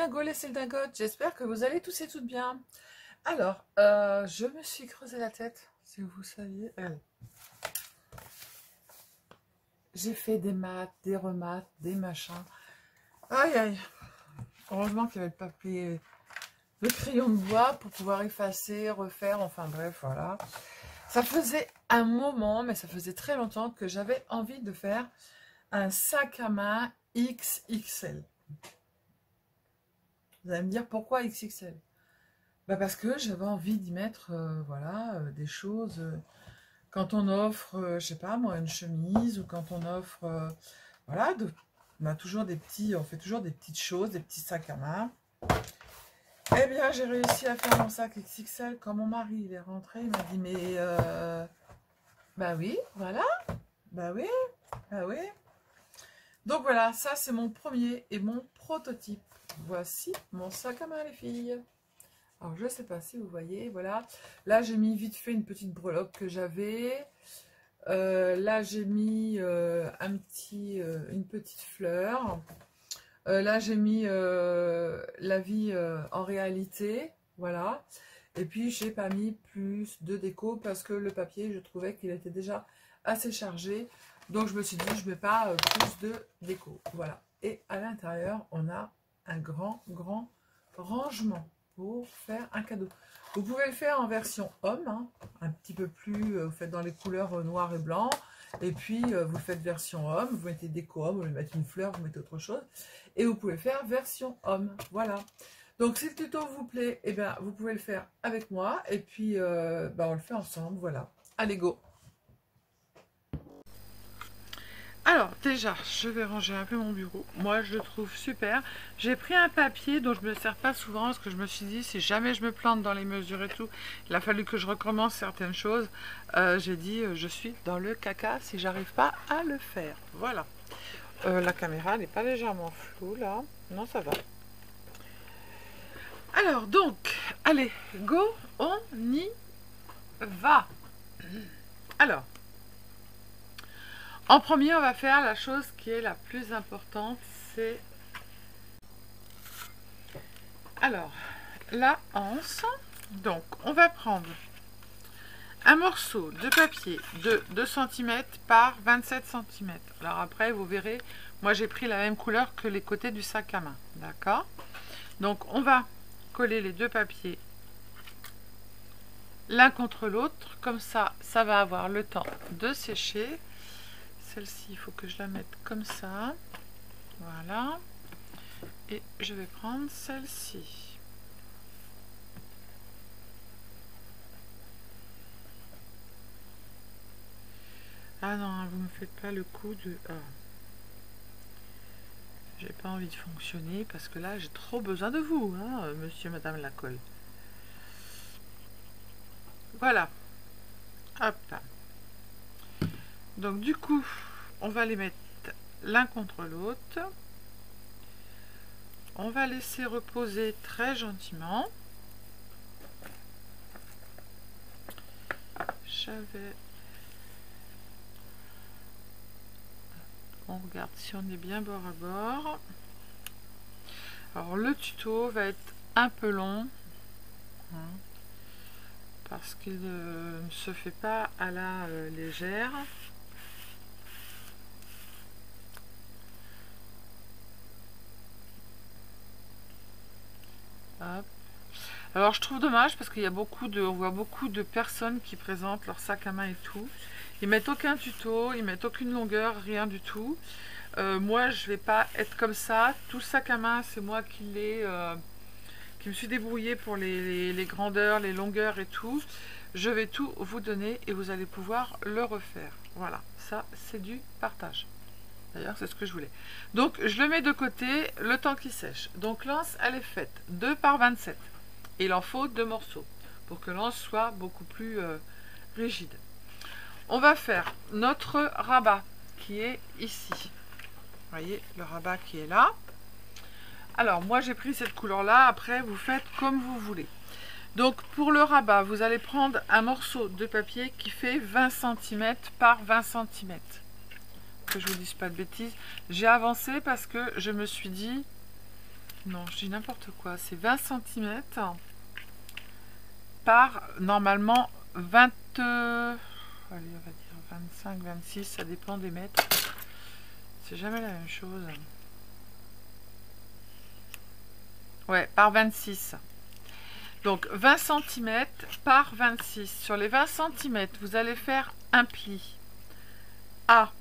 dingos, les dingotes, j'espère que vous allez tous et toutes bien. Alors, je me suis creusé la tête, si vous saviez. J'ai fait des maths, des remaths, des machins. Aïe aïe. Heureusement qu'il y avait le papier, le crayon de bois pour pouvoir effacer, refaire, enfin bref, voilà. Ça faisait un moment, mais ça faisait très longtemps que j'avais envie de faire un sac à main XXL. Vous allez me dire pourquoi XXL? Bah parce que j'avais envie d'y mettre voilà, des choses. Quand on offre, je sais pas moi, une chemise, ou quand on offre, voilà, on a toujours des petits, on fait toujours des petites choses, des petits sacs à main. Eh bien, j'ai réussi à faire mon sac XXL. Quand mon mari il est rentré, il m'a dit mais bah oui, voilà, bah oui, bah oui. Donc voilà, ça c'est mon premier et mon prototype. Voici mon sac à main les filles. Alors, je ne sais pas si vous voyez, voilà. Là, j'ai mis vite fait une petite breloque que j'avais. Là, j'ai mis une petite fleur. Là, j'ai mis la vie en réalité, voilà. Et puis, j'ai pas mis plus de déco parce que le papier, je trouvais qu'il était déjà assez chargé. Donc, je me suis dit, je ne mets pas plus de déco, voilà. Et à l'intérieur, on a un grand rangement pour faire un cadeau. Vous pouvez le faire en version homme, hein, un petit peu plus, vous faites dans les couleurs noir et blanc, et puis vous faites version homme, vous mettez déco homme, vous mettez une fleur, vous mettez autre chose, et vous pouvez faire version homme, voilà. Donc si le tuto vous plaît, eh bien, vous pouvez le faire avec moi, et puis on le fait ensemble, voilà. Allez, go! Alors déjà, je vais ranger un peu mon bureau. Moi, je le trouve super. J'ai pris un papier dont je ne me sers pas souvent parce que je me suis dit, si jamais je me plante dans les mesures et tout, il a fallu que je recommence certaines choses. J'ai dit, je suis dans le caca si j'arrive pas à le faire. Voilà. La caméra n'est pas légèrement floue là. Non, ça va. Alors donc, allez, go, on y va. Alors. En premier, on va faire la chose qui est la plus importante, c'est alors la anse. Donc, on va prendre un morceau de papier de 2 cm par 27 cm. Alors après, vous verrez, moi j'ai pris la même couleur que les côtés du sac à main, d'accord? Donc, on va coller les deux papiers l'un contre l'autre, comme ça, ça va avoir le temps de sécher. Celle-ci, il faut que je la mette comme ça. Voilà. Et je vais prendre celle-ci. Ah non, vous ne me faites pas le coup de... Ah. J'ai pas envie de fonctionner parce que là, j'ai trop besoin de vous, hein, monsieur, madame la colle. Voilà. Hop là. Donc du coup, on va les mettre l'un contre l'autre. On va laisser reposer très gentiment. J'avais... On regarde si on est bien bord à bord. Alors le tuto va être un peu long, hein, parce qu'il ne se fait pas à la légère. Hop. Alors je trouve dommage parce qu'il y a on voit beaucoup de personnes qui présentent leur sac à main et tout. Ils mettent aucun tuto, ils mettent aucune longueur, rien du tout. Moi je vais pas être comme ça. Tout le sac à main, c'est moi qui me suis débrouillée pour les grandeurs, les longueurs et tout. Je vais tout vous donner et vous allez pouvoir le refaire. Voilà, ça c'est du partage. D'ailleurs, c'est ce que je voulais. Donc, je le mets de côté le temps qu'il sèche. Donc, l'anse, elle est faite 2 par 27. Et il en faut 2 morceaux pour que l'anse soit beaucoup plus rigide. On va faire notre rabat qui est ici. Vous voyez, le rabat qui est là. Alors, moi, j'ai pris cette couleur-là. Après, vous faites comme vous voulez. Donc, pour le rabat, vous allez prendre un morceau de papier qui fait 20 cm par 20 cm. Que je vous dise pas de bêtises, j'ai avancé parce que je me suis dit Non, je dis n'importe quoi. C'est 20 cm par, normalement, 20... allez, on va dire 25, 26, ça dépend des mètres. C'est jamais la même chose. Ouais, par 26. Donc 20 cm par 26. Sur les 20 cm, vous allez faire un pli à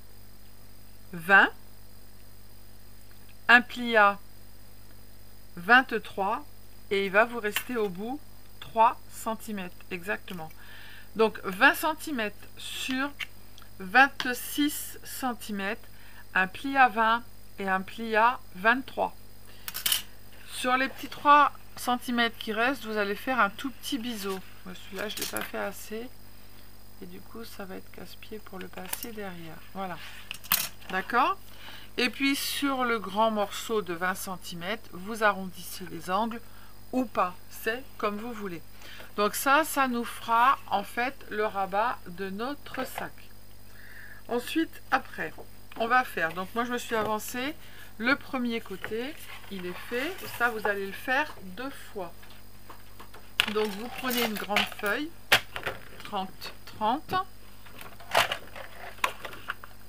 20, un pli à 23 et il va vous rester au bout 3 cm exactement. Donc 20 cm sur 26 cm, un pli à 20 et un pli à 23. Sur les petits 3 cm qui restent, vous allez faire un tout petit biseau. Celui-là, je ne l'ai pas fait assez. Et du coup, ça va être casse-pied pour le passer derrière. Voilà. D'accord? Et puis, sur le grand morceau de 20 cm, vous arrondissez les angles ou pas. C'est comme vous voulez. Donc ça nous fera en fait le rabat de notre sac. Ensuite, après, on va faire. Donc moi, je me suis avancée. Le premier côté, il est fait. Ça, vous allez le faire 2 fois. Donc, vous prenez une grande feuille, 30-30.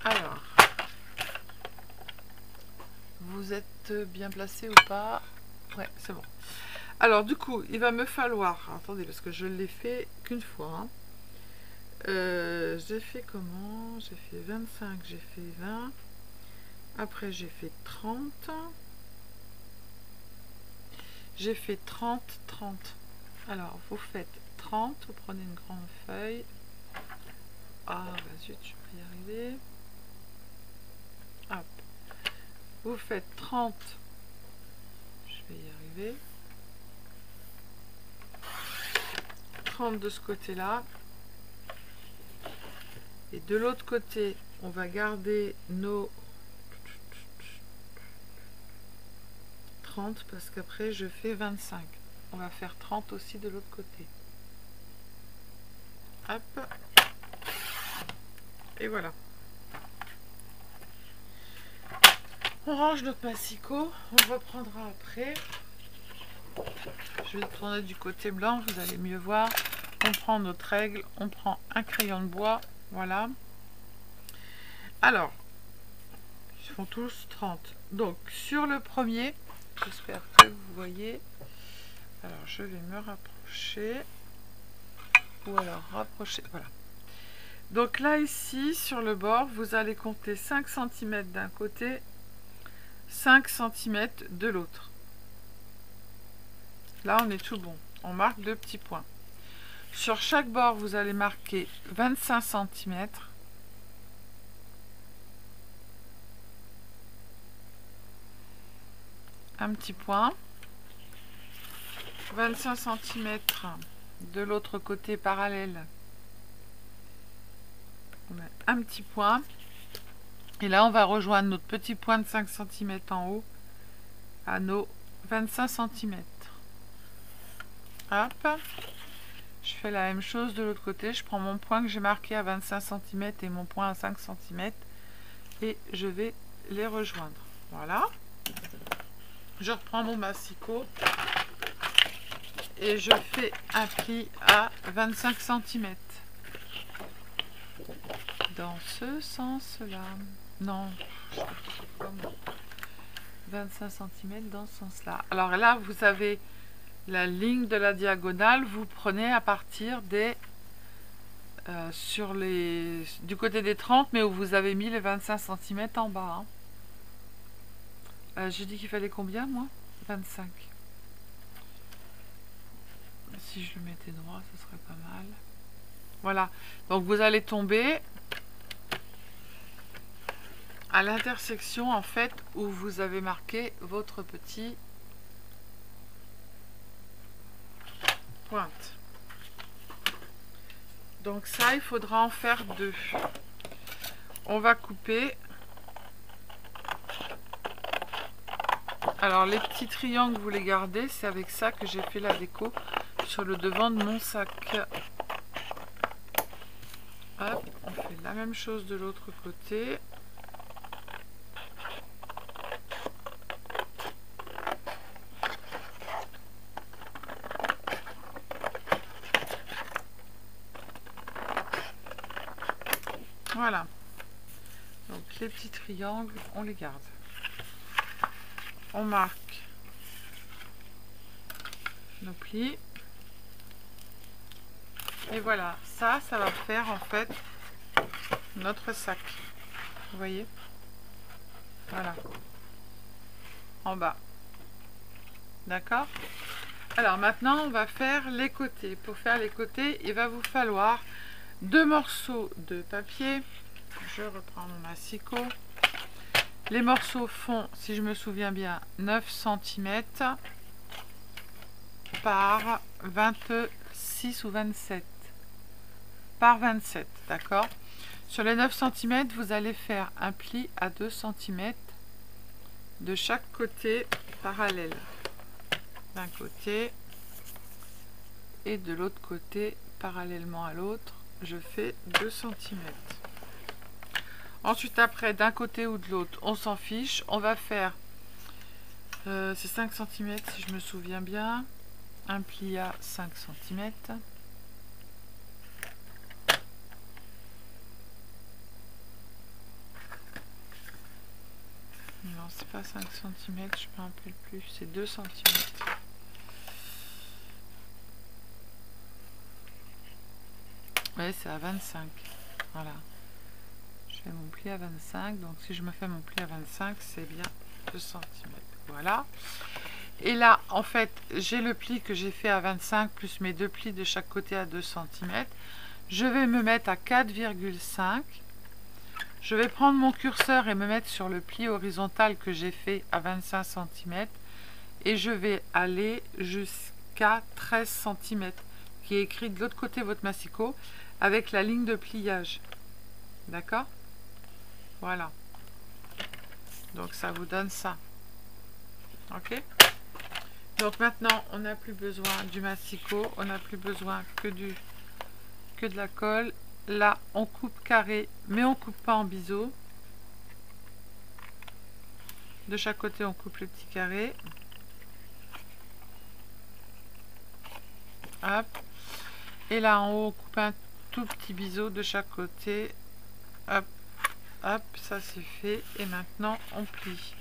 Alors, vous êtes bien placé ou pas? Ouais, c'est bon. Alors, du coup, il va me falloir... Attendez, parce que je l'ai fait qu'une fois. Hein. J'ai fait comment? J'ai fait 25, j'ai fait 20. Après, j'ai fait 30. J'ai fait 30, 30. Alors, vous faites 30, vous prenez une grande feuille. Ah, bah zut, je vais y arriver. Hop. Vous faites 30. Je vais y arriver. 30 de ce côté-là. Et de l'autre côté, on va garder nos 30 parce qu'après je fais 25. On va faire 30 aussi de l'autre côté. Hop. Et voilà. On range notre massicot. On reprendra après. Je vais tourner du côté blanc, vous allez mieux voir. On prend notre règle, on prend un crayon de bois. Voilà. Alors, ils font tous 30. Donc, sur le premier, j'espère que vous voyez. Alors, je vais me rapprocher. Ou alors rapprocher. Voilà. Donc là, ici, sur le bord, vous allez compter 5 cm d'un côté, 5 cm de l'autre. Là, on est tout bon. On marque 2 petits points. Sur chaque bord, vous allez marquer 25 cm. Un petit point. 25 cm de l'autre côté parallèle. On met un petit point. Et là, on va rejoindre notre petit point de 5 cm en haut à nos 25 cm. Hop. Je fais la même chose de l'autre côté. Je prends mon point que j'ai marqué à 25 cm et mon point à 5 cm. Et je vais les rejoindre. Voilà. Je reprends mon massicot. Et je fais un pli à 25 cm. Dans ce sens-là. Non. 25 cm dans ce sens-là. Alors là, vous avez la ligne de la diagonale. Vous prenez à partir des... du côté des 30, mais où vous avez mis les 25 cm en bas. Hein. J'ai dit qu'il fallait combien, moi? 25. Si je le mettais droit, ce serait pas mal. Voilà. Donc, vous allez tomber à l'intersection, en fait, où vous avez marqué votre petit pointe. Donc, ça, il faudra en faire 2. On va couper. Alors, les petits triangles, vous les gardez. C'est avec ça que j'ai fait la déco sur le devant de mon sac. Hop, on fait la même chose de l'autre côté. Voilà. Donc les petits triangles, on les garde. On marque nos plis. Et voilà, ça va faire en fait notre sac. Vous voyez? Voilà. En bas. D'accord? Alors maintenant, on va faire les côtés. Pour faire les côtés, il va vous falloir 2 morceaux de papier. Je reprends mon massicot. Les morceaux font, si je me souviens bien, 9 cm par 26 ou 27. Par 27, d'accord? Sur les 9 cm, vous allez faire un pli à 2 cm de chaque côté parallèle. D'un côté et de l'autre côté, parallèlement à l'autre, je fais 2 cm. Ensuite, après, d'un côté ou de l'autre, on s'en fiche. On va faire, c'est 5 cm si je me souviens bien, un pli à 5 cm. Non, c'est pas 5 cm, je me rappelle plus, c'est 2 cm. Ouais, c'est à 25. Voilà. Je fais mon pli à 25, donc si je me fais mon pli à 25, c'est bien 2 cm. Voilà. Et là, en fait, j'ai le pli que j'ai fait à 25, plus mes 2 plis de chaque côté à 2 cm. Je vais me mettre à 4,5. Je vais prendre mon curseur et me mettre sur le pli horizontal que j'ai fait à 25 cm. Et je vais aller jusqu'à 13 cm, qui est écrit de l'autre côté de votre massicot, avec la ligne de pliage. D'accord? Voilà. Donc ça vous donne ça. Ok? Donc maintenant, on n'a plus besoin du massicot, on n'a plus besoin que de la colle. Là, on coupe carré, mais on coupe pas en biseau. De chaque côté, on coupe le petit carré. Hop. Et là, en haut, on coupe un tout petit biseau de chaque côté. Hop, hop, ça c'est fait. Et maintenant, on plie.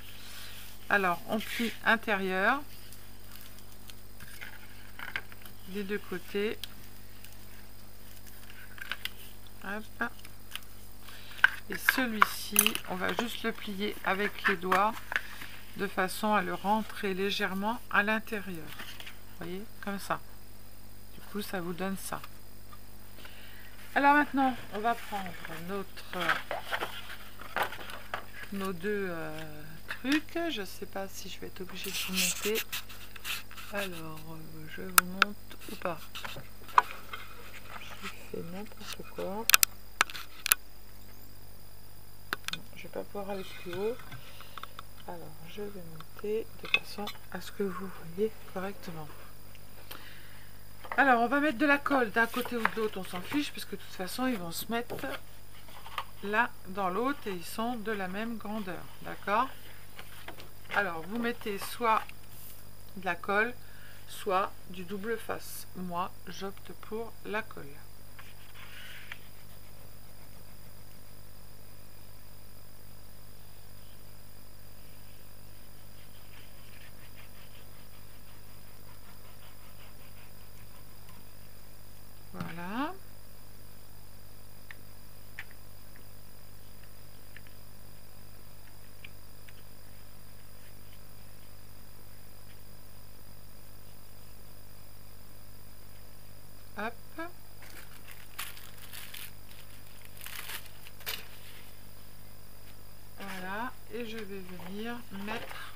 Alors, on plie intérieur des deux côtés. Hop. Et celui-ci, on va juste le plier avec les doigts de façon à le rentrer légèrement à l'intérieur. Vous voyez, comme ça. Du coup, ça vous donne ça. Alors maintenant, on va prendre nos deux trucs. Je ne sais pas si je vais être obligée de vous monter. Alors, je vous monte ou pas. Je fais n'importe quoi. Non, je ne vais pas pouvoir aller plus haut. Alors, je vais monter de façon à ce que vous voyez correctement. Alors, on va mettre de la colle d'un côté ou de l'autre, on s'en fiche, puisque de toute façon, ils vont se mettre l'un dans l'autre et ils sont de la même grandeur. D'accord? Alors, vous mettez soit de la colle, soit du double face. Moi, j'opte pour la colle. Voilà. Hop. Voilà. Et je vais venir mettre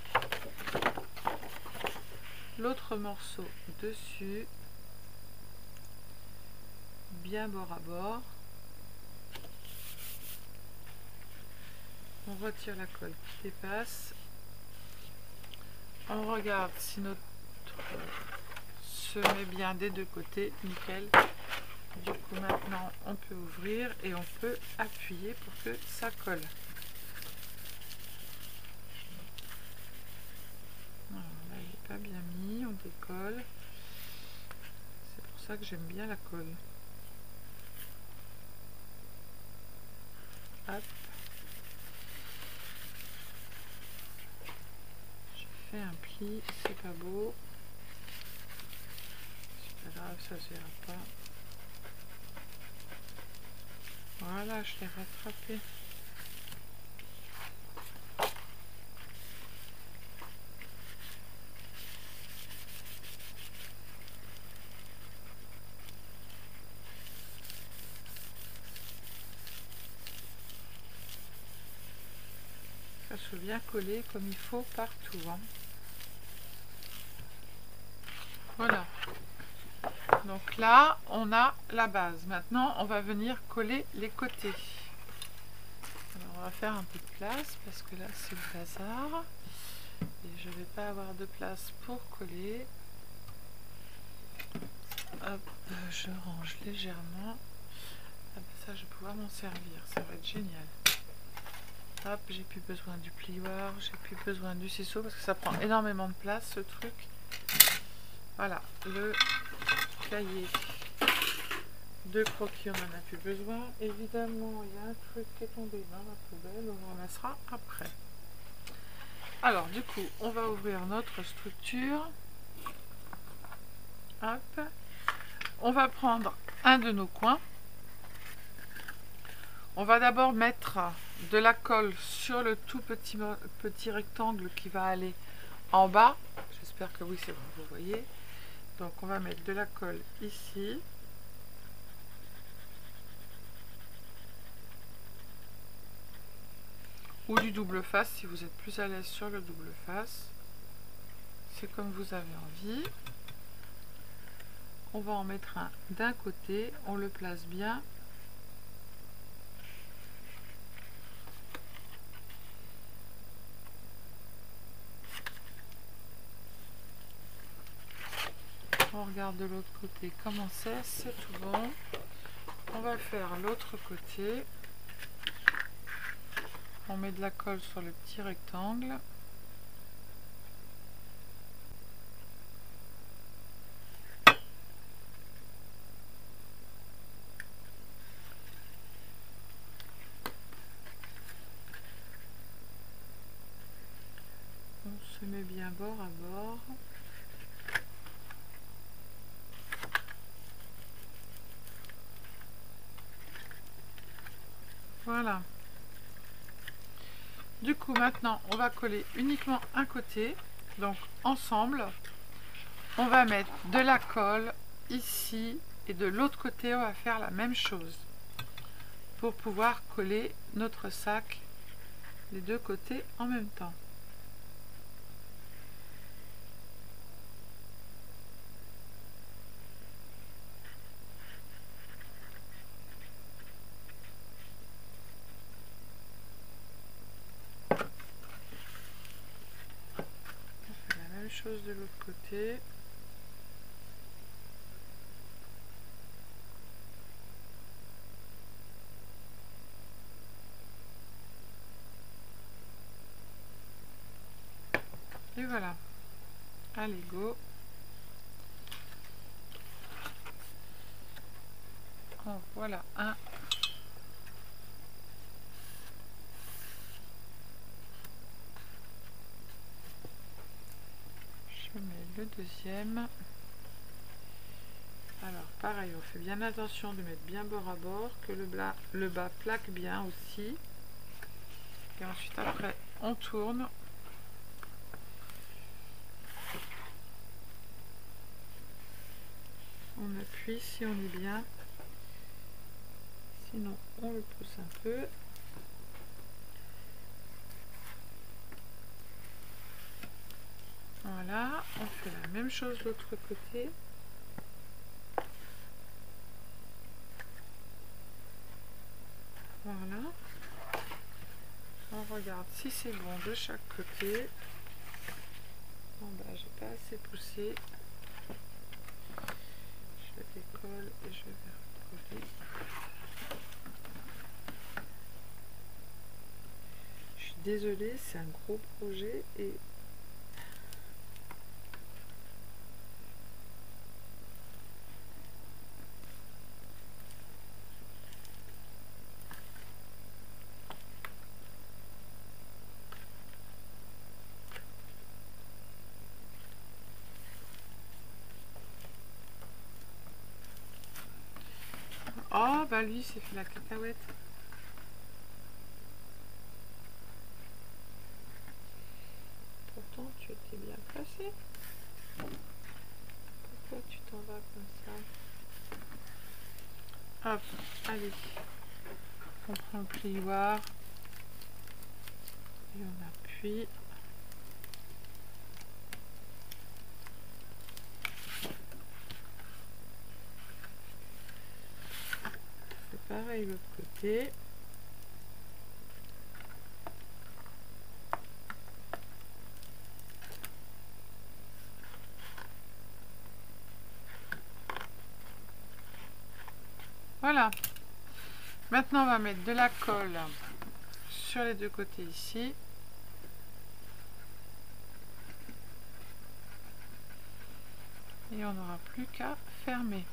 l'autre morceau dessus, bien bord à bord. On retire la colle qui dépasse. On regarde si notre se met bien des deux côtés, nickel. Du coup maintenant on peut ouvrir et on peut appuyer pour que ça colle. Alors là il n'est pas bien mis, on décolle. C'est pour ça que j'aime bien la colle. Hop. J'ai fait un pli, c'est pas beau. C'est pas grave, ça se verra pas. Voilà, je l'ai rattrapé. Ça se bien coller comme il faut partout. Hein. Voilà. Donc là, on a la base. Maintenant, on va venir coller les côtés. Alors, on va faire un peu de place parce que là, c'est le bazar. Et je ne vais pas avoir de place pour coller. Hop, je range légèrement. Ah ben ça, je vais pouvoir m'en servir. Ça va être génial. Hop, j'ai plus besoin du plioir. J'ai plus besoin du ciseau parce que ça prend énormément de place, ce truc. Voilà, le cahier de croquis, on n'en a plus besoin. Évidemment, il y a un truc qui est tombé dans la poubelle, on le ramassera après. Alors, du coup, on va ouvrir notre structure. Hop. On va prendre un de nos coins. On va d'abord mettre de la colle sur le tout petit rectangle qui va aller en bas. J'espère que oui, c'est bon, vous voyez. Donc, on va mettre de la colle ici. Ou du double face si vous êtes plus à l'aise sur le double face. C'est comme vous avez envie. On va en mettre un d'un côté, on le place bien. On regarde de l'autre côté comment c'est tout bon. On va faire l'autre côté. On met de la colle sur le petit rectangle. On se met bien bord à bord. Voilà. Du coup, maintenant, on va coller uniquement un côté. Donc, ensemble, on va mettre de la colle ici et de l'autre côté, on va faire la même chose pour pouvoir coller notre sac des deux côtés en même temps. On fait la même chose de l'autre côté. Et voilà. Allez, go. En voilà un. Je mets le deuxième. Alors pareil, on fait bien attention de mettre bien bord à bord, que le bas plaque bien aussi. Et ensuite après on tourne. On appuie si on est bien. Sinon on le pousse un peu. Voilà, on fait la même chose de l'autre côté. Voilà. On regarde si c'est bon de chaque côté. Bon bah j'ai pas assez poussé. Je décolle et je vais recoller. Je suis désolée, c'est un gros projet et Oh, bah lui, c'est fait la cacahuète. Pourtant, tu étais bien placé. Pourquoi tu t'en vas comme ça? Hop, allez. On prend le plioir. Et on appuie. C'est pareil l'autre côté. Voilà. Maintenant, on va mettre de la colle sur les deux côtés ici. Et on n'aura plus qu'à fermer.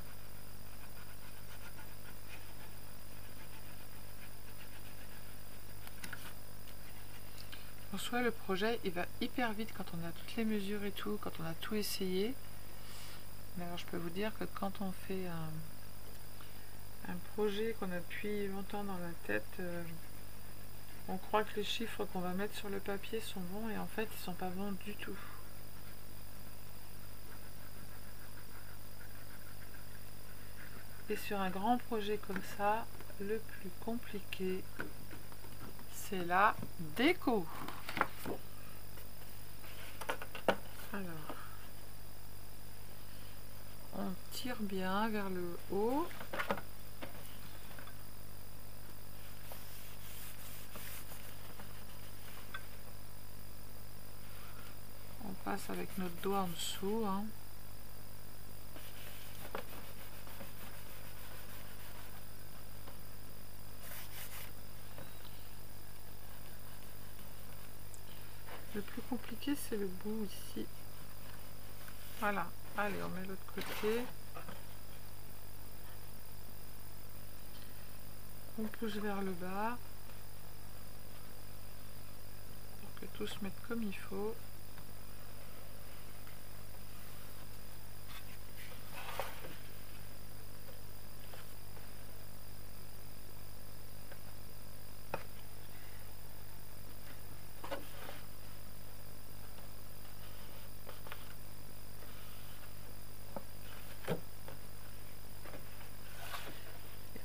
En soi, le projet, il va hyper vite quand on a toutes les mesures et tout, quand on a tout essayé. Mais alors, je peux vous dire que quand on fait un projet qu'on a depuis longtemps dans la tête, on croit que les chiffres qu'on va mettre sur le papier sont bons et en fait, ils sont pas bons du tout. Et sur un grand projet comme ça, le plus compliqué, c'est la déco. Alors, on tire bien vers le haut. On passe avec notre doigt en dessous. Hein. Le plus compliqué, c'est le bout ici. Voilà. Allez, on met l'autre côté. On pousse vers le bas. Pour que tout se mette comme il faut.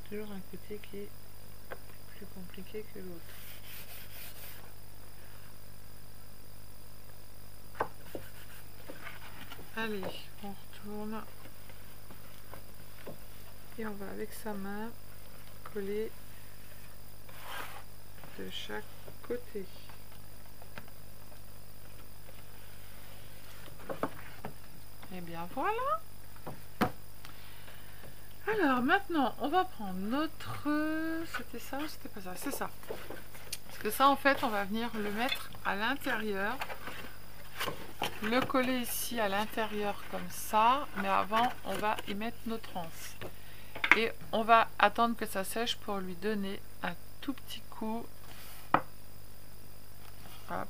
Toujours un côté qui est plus compliqué que l'autre. Allez, on retourne et on va avec sa main coller de chaque côté. Et bien voilà. Alors maintenant, on va prendre notre... C'était ça ou c'était pas ça? C'est ça. Parce que ça, en fait, on va venir le mettre à l'intérieur. Le coller ici à l'intérieur comme ça. Mais avant, on va y mettre notre anse. Et on va attendre que ça sèche pour lui donner un tout petit coup. Voilà.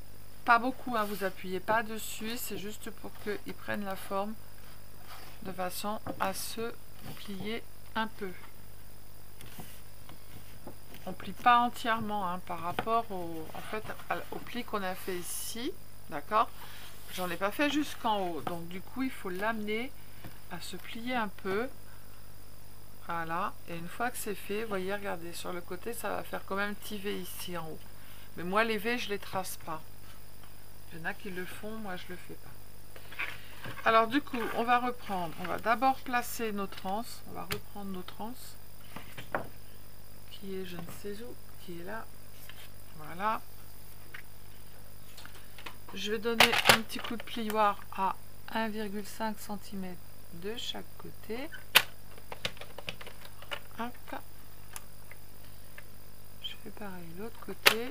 Pas beaucoup, hein, vous appuyez pas dessus. C'est juste pour qu'il prenne la forme de façon à se plier un peu. On plie pas entièrement hein, par rapport au pli qu'on a fait ici, d'accord. J'en ai pas fait jusqu'en haut, donc du coup il faut l'amener à se plier un peu. Voilà, et une fois que c'est fait, vous voyez, regardez, sur le côté ça va faire quand même petit V ici en haut. Mais moi les V je les trace pas. Il y en a qui le font, moi je le fais pas. Alors du coup, on va reprendre, on va d'abord placer notre anse, on va reprendre notre anse, qui est je ne sais où, qui est là, voilà. Je vais donner un petit coup de plioir à 1,5 cm de chaque côté. Hop. Je fais pareil de l'autre côté.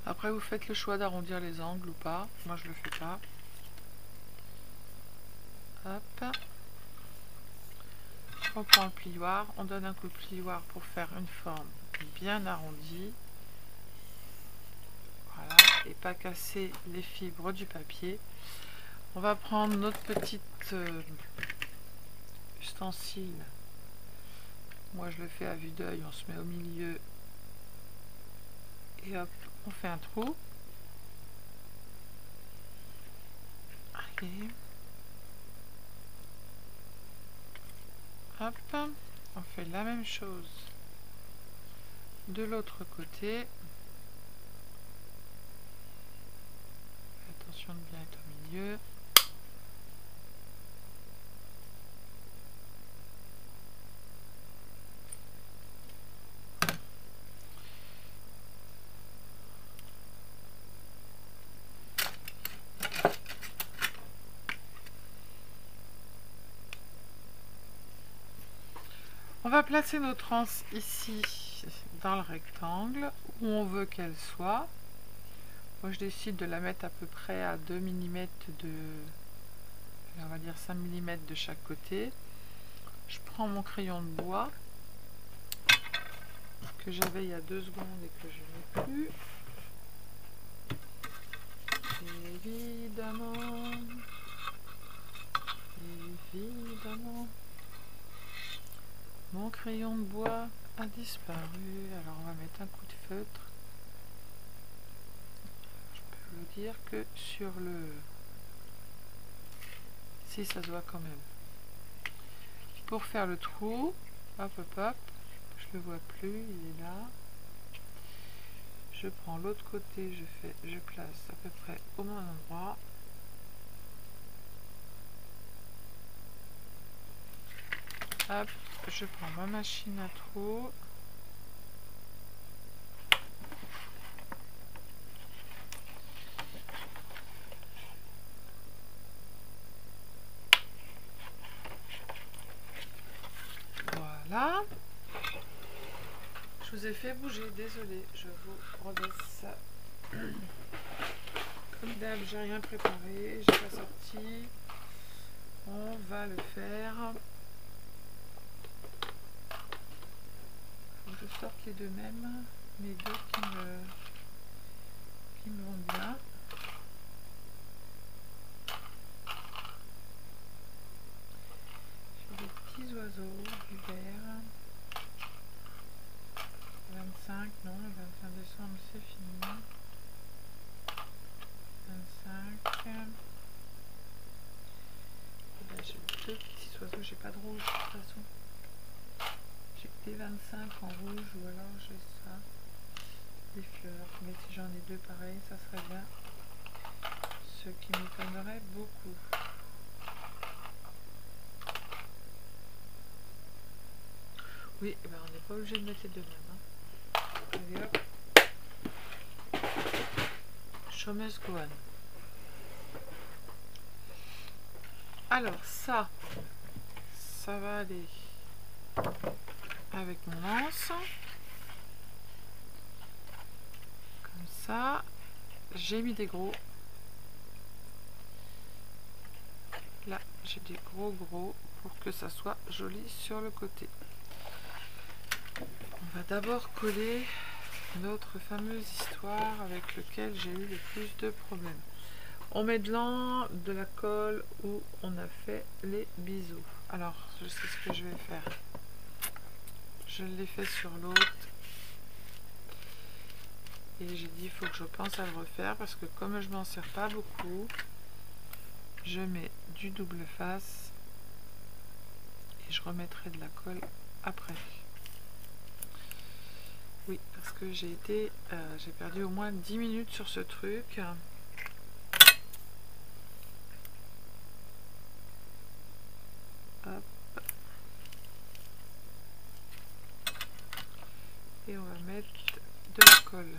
Après, vous faites le choix d'arrondir les angles ou pas. Moi, je le fais pas. Hop. On prend le plioir. On donne un coup de plioir pour faire une forme bien arrondie. Voilà. Et pas casser les fibres du papier. On va prendre notre petite ustensile. Moi je le fais à vue d'œil, on se met au milieu et hop, on fait un trou. Allez. Hop, on fait la même chose de l'autre côté. Attention de bien être au milieu. On va placer notre anse ici dans le rectangle où on veut qu'elle soit. Moi je décide de la mettre à peu près à 2 mm de, on va dire 5 mm de chaque côté. Je prends mon crayon de bois que j'avais il y a 2 secondes et que je n'ai plus. Évidemment, évidemment, mon crayon de bois a disparu. Alors on va mettre un coup de feutre. Je peux vous dire que sur le... Si, ça se voit quand même. Pour faire le trou, hop hop hop, je le vois plus, il est là. Je prends l'autre côté, je place à peu près au même endroit. Hop, je prends ma machine à trous. Voilà. Je vous ai fait bouger, désolé, je vous rebaisse ça. Comme d'hab, j'ai rien préparé, j'ai pas sorti. On va le faire. Faut que je sorte les deux mêmes, mes deux qui me vont bien. J'ai des petits oiseaux du vert. 25, non, le 25 décembre c'est fini. 25. Et là j'ai deux petits oiseaux, j'ai pas de rouge de toute façon. J'ai que des 25 en rouge ou alors j'ai ça, des fleurs. Mais si j'en ai deux pareils, ça serait bien. Ce qui m'étonnerait beaucoup. Oui, eh ben on n'est pas obligé de mettre les deux mêmes. Hein. Allez hop. Show must go on. Alors ça va aller avec mon lance. Comme ça. J'ai mis des gros. Là, j'ai des gros pour que ça soit joli sur le côté. On va d'abord coller notre fameuse histoire avec lequel j'ai eu le plus de problèmes. On met de la colle où on a fait les biseaux. Alors, je sais ce que je vais faire. Je l'ai fait sur l'autre. Et j'ai dit, il faut que je pense à le refaire parce que comme je m'en sers pas beaucoup, je mets du double face et je remettrai de la colle après. Oui, parce que j'ai perdu au moins 10 minutes sur ce truc. Hop. Et on va mettre de la colle.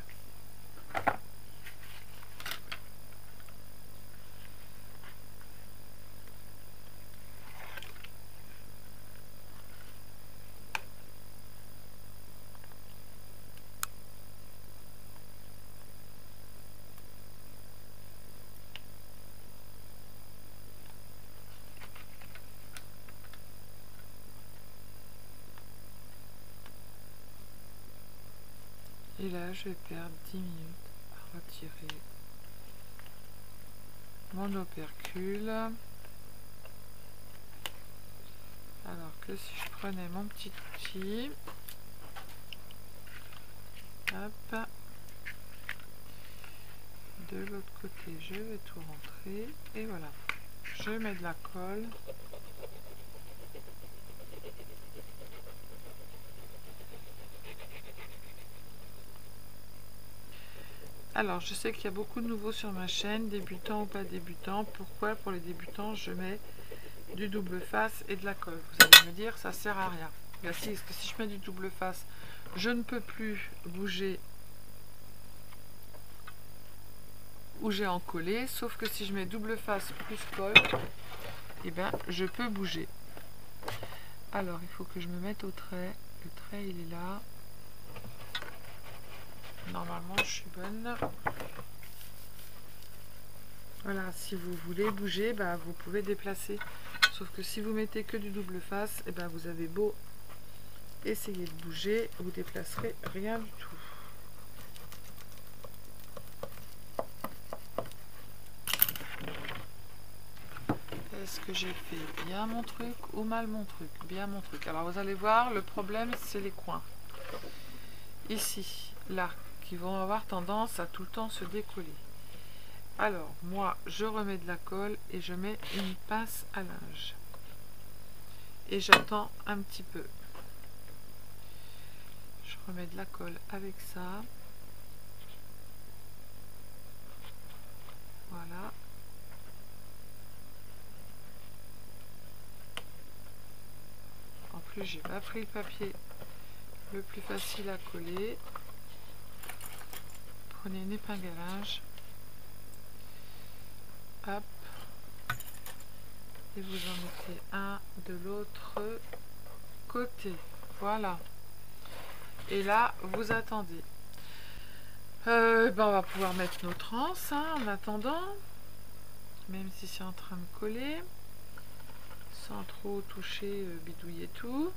Et là, je vais perdre 10 minutes à retirer mon opercule. Alors que si je prenais mon petit outil, hop, de l'autre côté je vais tout rentrer et voilà, je mets de la colle. Alors je sais qu'il y a beaucoup de nouveaux sur ma chaîne, débutants ou pas débutants. Pourquoi pour les débutants je mets du double face et de la colle? Vous allez me dire ça sert à rien. Bien si, parce que si je mets du double face, je ne peux plus bouger où j'ai encollé, sauf que si je mets double face plus colle, et ben je peux bouger. Alors il faut que je me mette au trait. Le trait il est là. Normalement je suis bonne. Voilà, si vous voulez bouger, bah, vous pouvez déplacer. Sauf que si vous mettez que du double face, et ben vous avez beau essayer de bouger, vous déplacerez rien du tout. Est-ce que j'ai fait bien mon truc ou mal mon truc? Bien mon truc. Alors vous allez voir, le problème c'est les coins. Ici, là, qui vont avoir tendance à tout le temps se décoller. Alors, moi, je remets de la colle et je mets une pince à linge. Et j'attends un petit peu. Je remets de la colle avec ça. Voilà. En plus, j'ai pas pris le papier le plus facile à coller. Prenez une épingle à linge. Hop. Et vous en mettez un de l'autre côté. Voilà. Et là, vous attendez. Ben on va pouvoir mettre nos transes hein, en attendant. Même si c'est en train de coller. Sans trop toucher, bidouiller tout.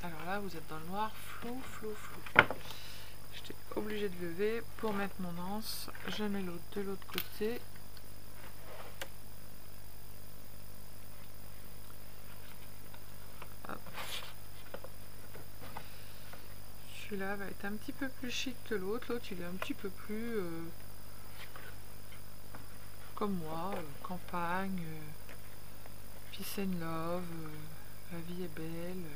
Alors là, vous êtes dans le noir, flou, flou, flou. J'étais obligée de lever pour mettre mon anse. Je mets l'autre de l'autre côté. Celui-là va être un petit peu plus chic que l'autre. L'autre, il est un petit peu plus comme moi, campagne, peace and love, la vie est belle,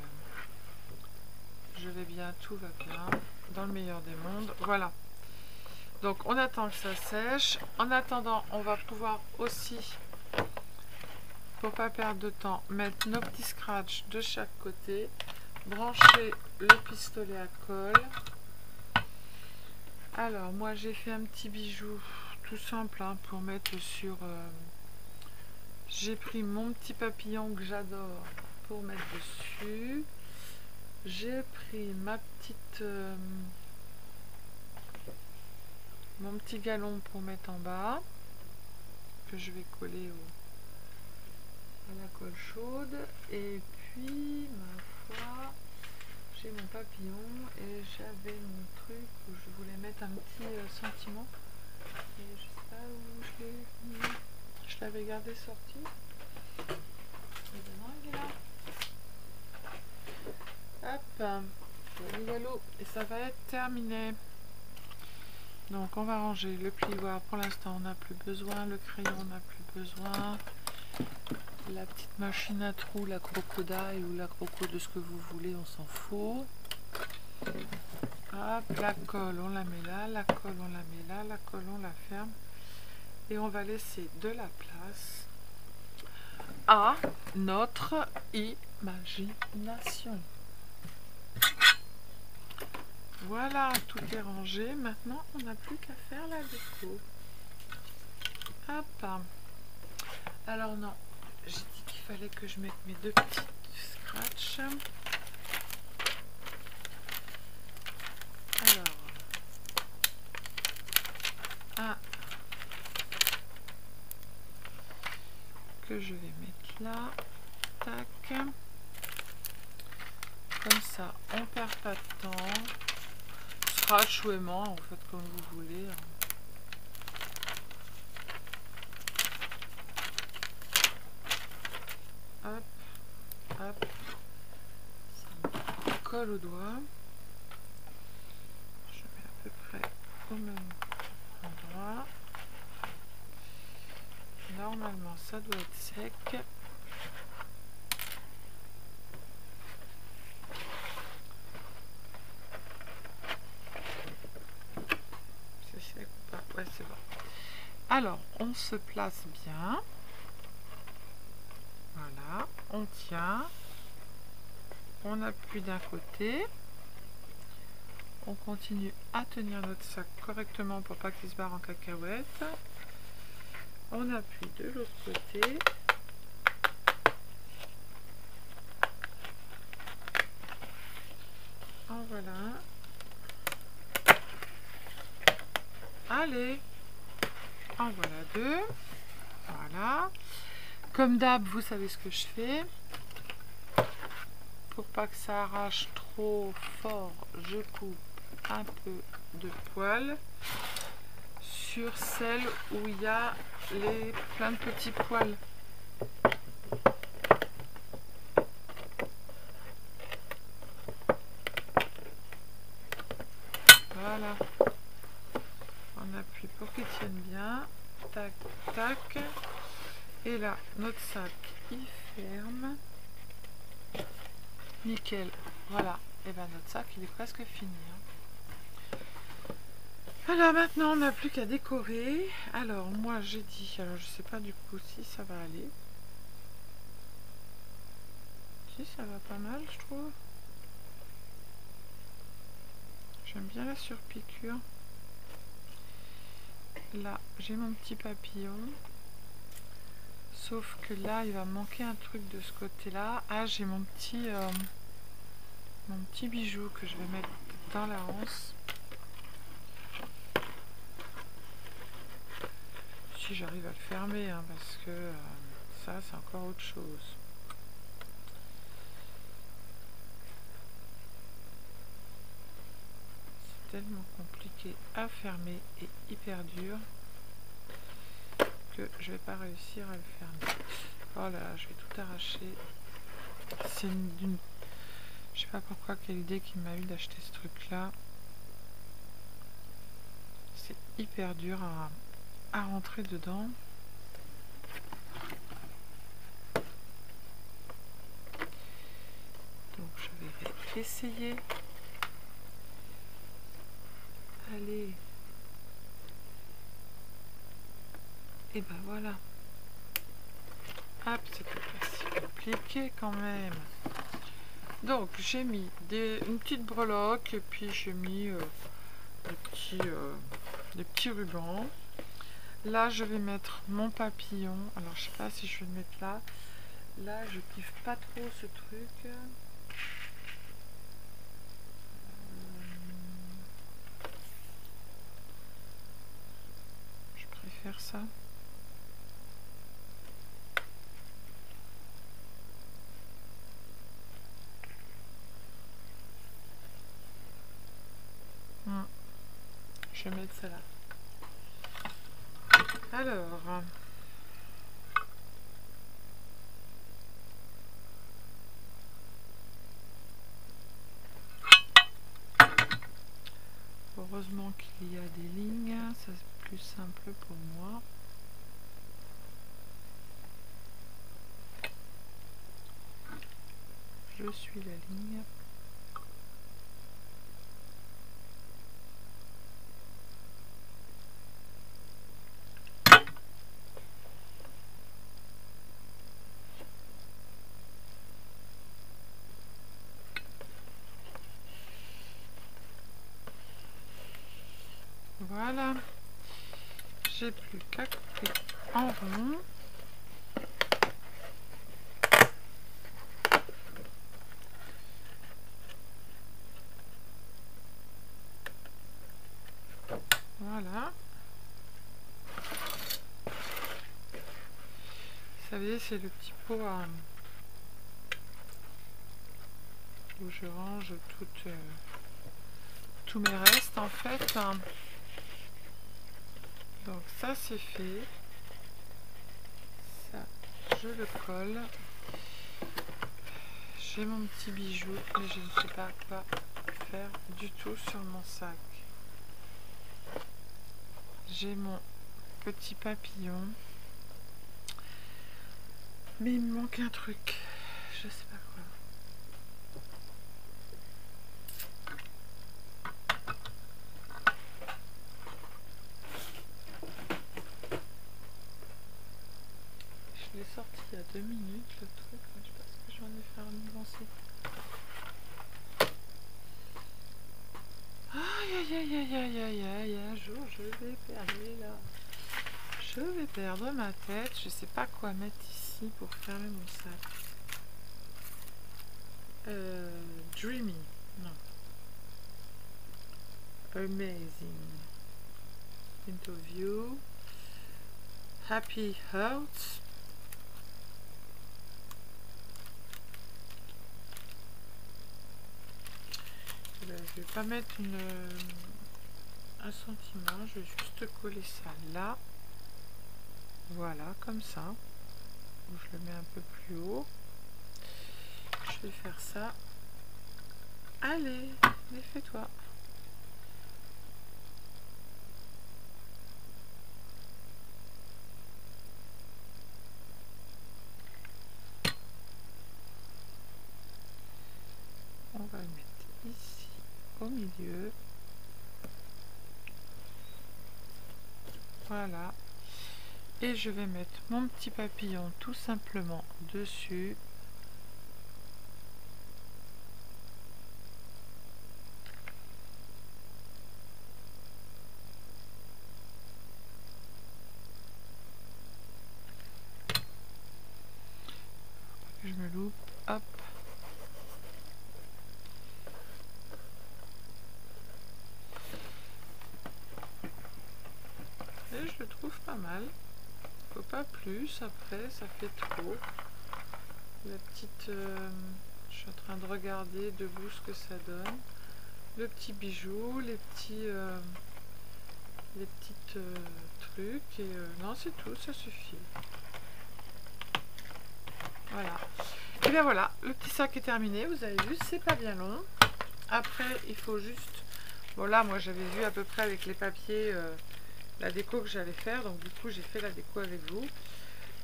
je vais bien, tout va bien, dans le meilleur des mondes. Voilà. Donc on attend que ça sèche. En attendant, on va pouvoir aussi, pour pas perdre de temps, mettre nos petits scratchs de chaque côté, brancher le pistolet à colle. Alors moi j'ai fait un petit bijou tout simple hein, pour mettre sur... j'ai pris mon petit papillon que j'adore pour mettre dessus. J'ai pris ma petite... mon petit galon pour mettre en bas, que je vais coller à la colle chaude. Et puis, ma foi, j'ai mon papillon et j'avais mon truc où je voulais mettre un petit sentiment. Et je sais pas où je l'ai mis. Je l'avais gardé sorti. Et dedans, il est là. Hop, rigolo. Et ça va être terminé. Donc on va ranger le plioir, pour l'instant on n'a plus besoin, le crayon on n'a plus besoin, la petite machine à trous, la crocodile ou la croco de ce que vous voulez, on s'en fout. Hop, la colle on la met là, la colle on la met là, la colle on la ferme et on va laisser de la place à notre imagination. Voilà, tout est rangé. Maintenant, on n'a plus qu'à faire la déco. Hop. Alors non, j'ai dit qu'il fallait que je mette mes deux petits scratchs. Alors, un que je vais mettre là. Tac. Comme ça, on perd pas de temps. crash ou aimant, en fait, comme vous voulez. Hop, hop. Ça me colle au doigt. Je mets à peu près au même endroit. Normalement, ça doit être sec. C'est sec ou pas? Ouais, c'est bon. Alors, on se place bien. Voilà, on tient. On appuie d'un côté. On continue à tenir notre sac correctement pour pas qu'il se barre en cacahuète. On appuie de l'autre côté. En voilà un. Allez, en voilà deux. Voilà. Comme d'hab, vous savez ce que je fais. Pour pas que ça arrache trop fort, je coupe un peu de poils sur celle où il y a plein de petits poils. Voilà. On appuie pour qu'il tienne bien. Tac, tac. Et là, notre sac, il ferme. Nickel. Voilà. Et bien notre sac, il est presque fini. Alors maintenant, on n'a plus qu'à décorer. Alors moi, j'ai dit, alors je sais pas du coup si ça va aller. Si, ça va pas mal, je trouve. J'aime bien la surpiqûre. Là, j'ai mon petit papillon. Sauf que là, il va manquer un truc de ce côté-là. Ah, j'ai mon petit bijou que je vais mettre dans la anse. Si j'arrive à le fermer, hein, parce que ça, c'est encore autre chose. C'est tellement compliqué à fermer et hyper dur que je vais pas réussir à le fermer. Oh là là, je vais tout arracher. C'est d'une... Je sais pas pourquoi, quelle idée qui m'a eu d'acheter ce truc-là. C'est hyper dur à rentrer dedans. Donc je vais essayer. Allez. Et ben voilà. Hop, c'était pas si compliqué quand même. Donc j'ai mis une petite breloque et puis j'ai mis des petits rubans. Là je vais mettre mon papillon. Alors je sais pas si je vais le mettre là. Là je kiffe pas trop ce truc. Je préfère ça. Je vais mettre celle-là. Alors, heureusement qu'il y a des lignes, ça c'est plus simple pour moi. Je suis la ligne. Voilà, j'ai plus qu'à couper en rond. Voilà. Vous savez, c'est le petit pot où je range tous mes restes en fait. Donc ça c'est fait. Ça, je le colle. J'ai mon petit bijou, mais je ne sais pas quoi faire du tout sur mon sac. J'ai mon petit papillon. Mais il me manque un truc. Je sais pas quoi. Je l'ai sorti il y a 2 minutes le truc. Je sais pas ce que j'en ai fait un avancer. Aïe aïe aïe aïe aïe aïe, un jour je vais perdre là. Je vais perdre ma tête. Je sais pas quoi mettre ici pour fermer mon sac. Dreamy, non. Amazing. Into view. Happy Hearts. Je vais pas mettre un sentiment, je vais juste coller ça là. Voilà, comme ça. Je le mets un peu plus haut. Je vais faire ça. Allez, défais-toi. On va le mettre ici, au milieu. Voilà. Et je vais mettre mon petit papillon tout simplement dessus. Je me loupe, hop. Et je le trouve pas mal. Faut pas plus, après ça fait trop. La petite... je suis en train de regarder debout ce que ça donne. Le petit bijou, les petites trucs. Et non, c'est tout, ça suffit. Voilà. Et bien voilà, le petit sac est terminé. Vous avez vu, c'est pas bien long. Après, il faut juste... Bon là, moi j'avais vu à peu près avec les papiers la déco que j'allais faire. Donc du coup, j'ai fait la déco avec vous.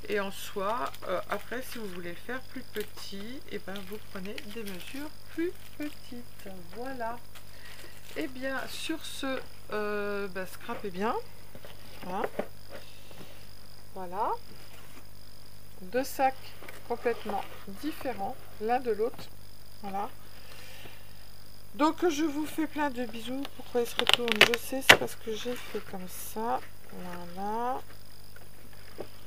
Et en soi, après, si vous voulez le faire plus petit, et ben vous prenez des mesures plus petites. Voilà. Et bien, sur ce, scrapez bien. Hein. Voilà. 2 sacs complètement différents l'un de l'autre. Voilà. Donc je vous fais plein de bisous. Pourquoi il se retourne, je sais, c'est parce que j'ai fait comme ça. Voilà.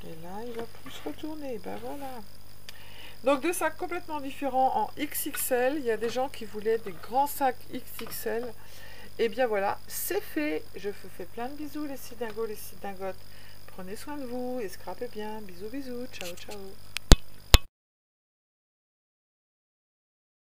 Et là, il va plus se retourner. Ben voilà. Donc 2 sacs complètement différents en XXL. Il y a des gens qui voulaient des grands sacs XXL. Et bien voilà, c'est fait. Je vous fais plein de bisous les sidingos, les sidingotes. Prenez soin de vous et scrapez bien. Bisous, bisous. Ciao, ciao.